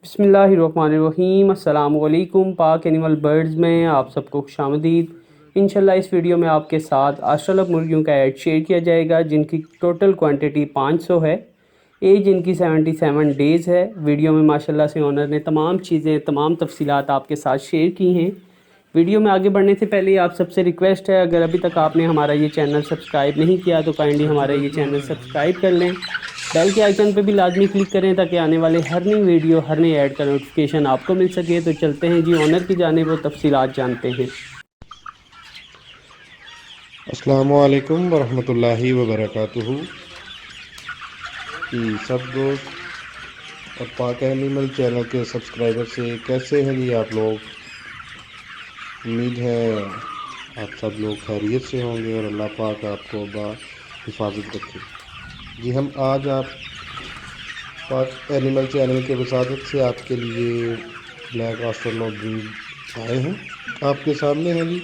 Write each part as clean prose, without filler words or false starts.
बिस्मिल्लाहिर्रहमानिर्रहीम। अस्सलाम वालेकुम। पाक एनिमल बर्ड्स में आप सबको खुशामदीद। इंशाल्लाह इस वीडियो में आपके साथ आस्ट्रेलिया मुर्गियों का ऐड शेयर किया जाएगा जिनकी टोटल क्वांटिटी 500 है। एज इनकी 77 डेज़ है। वीडियो में माशाल्लाह से ऑनर ने तमाम चीज़ें तमाम तफसीलात आपके साथ शेयर की हैं। वीडियो में आगे बढ़ने से पहले आप सबसे रिक्वेस्ट है, अगर अभी तक आपने हमारा ये चैनल सब्सक्राइब नहीं किया तो काइंडली हमारा ये चैनल सब्सक्राइब कर लें। बेल के आइकन पे भी लाजमी क्लिक करें ताकि आने वाले हर नई वीडियो हर नई ऐड का नोटिफिकेशन आपको मिल सके। तो चलते हैं जी ऑनर की जानिब वो तफसीलात जानते हैं। अस्सलामु अलैकुम वरहमतुल्लाहि वबरकातुहू। कि सब दोस्त और पाक एनिमल चैनल के सब्सक्राइबर से कैसे हैं जी आप लोग। उम्मीद है आप सब लोग खैरियत से होंगे और अल्लाह पाक आपको हिफाजत रखे। जी हम आज आप पाक एनिमल चैनल के वसादत से आपके लिए ब्लैक ऑस्ट्रेलो ब्रीड आए हैं। आपके सामने हैं जी,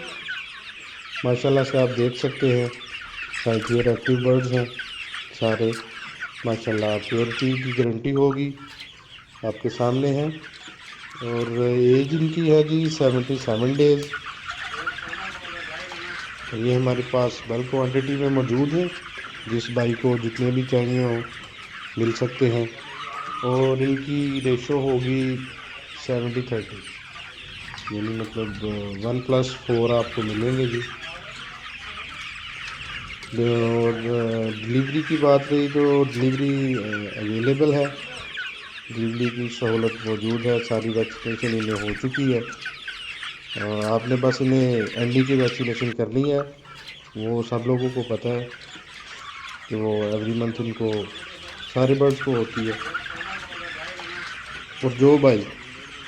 माशाल्लाह से आप देख सकते हैं। फाइव एक्टिव बर्ड्स हैं सारे, माशाल्लाह प्योरिटी की गारंटी होगी, आपके सामने है। और एज इनकी है जी 77 डेज़। ये हमारे पास बल्क क्वांटिटी में मौजूद है, जिस भाई को जितने भी चाहिए हो मिल सकते हैं। और इनकी रेशो होगी 70-30, यानी मतलब 1+4 आपको मिलेंगे जी। और डिलीवरी की बात रही तो डिलीवरी अवेलेबल है, डिलीवरी की सहूलत मौजूद है। सारी वैक्सीनेशन इन्हें हो चुकी है। आपने बस इन्हें एनडी की वैक्सीनेशन करनी है, वो सब लोगों को पता है कि वो एवरी मंथ इनको सारे बर्ड्स को होती है। और जो भाई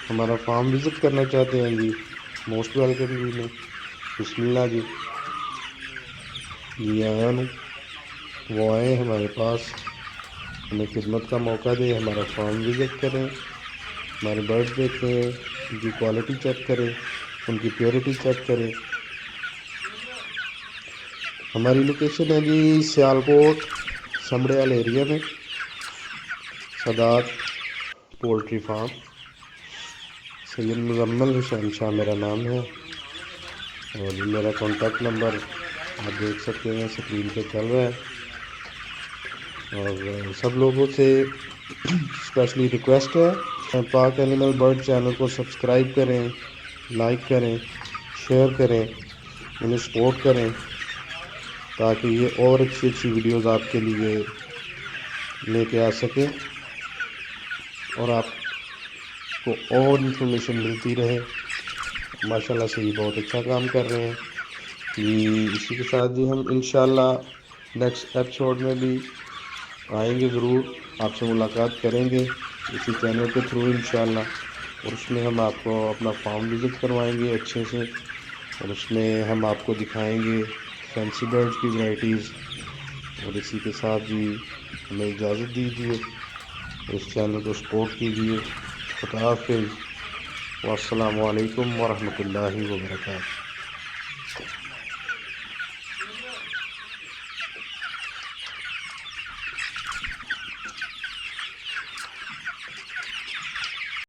हमारा फार्म विज़िट करना चाहते हैं जी, मोस्ट वेलकम जी ने। बिस्मिल्लाह जी, जी आया हूँ, वो आए हमारे पास, हमें खिदमत का मौका दे, हमारा फार्म विज़िट करें, हमारे बर्ड्स देखें, उनकी क्वालिटी चेक करें, उनकी प्योरिटी चेक करें। हमारी लोकेशन है जी सियालकोट समड़ियाल एरिया में, सदात पोल्ट्री फार्म। सैयद मुजम्मल हुसैन शाह मेरा नाम है और मेरा कॉन्टैक्ट नंबर आप देख सकते हैं स्क्रीन पे चल रहा है। और सब लोगों से स्पेशली रिक्वेस्ट है, पाक एनिमल बर्ड चैनल को सब्सक्राइब करें, लाइक करें, शेयर करें, उन्हें सपोर्ट करें ताकि ये और अच्छी अच्छी वीडियोस आपके लिए लेके आ सकें और आपको और इन्फॉर्मेशन मिलती रहे। माशाल्लाह से ये बहुत अच्छा काम कर रहे हैं जी। इसी के साथ जी हम इंशाल्लाह नेक्स्ट एपिसोड में भी आएंगे, ज़रूर आपसे मुलाकात करेंगे इसी चैनल के थ्रू इंशाल्लाह। और उसमें हम आपको अपना फार्म विज़िट करवाएंगे अच्छे से, और उसमें हम आपको दिखाएंगे फैंसी बर्ड्स की वैराइटीज़। और इसी के साथ जी हमें इजाज़त दीजिए, इस चैनल को सपोर्ट कीजिए। खुदा हाफिज़, वस्सलामु अलैकुम वरहमतुल्लाहि वबरकातुहू।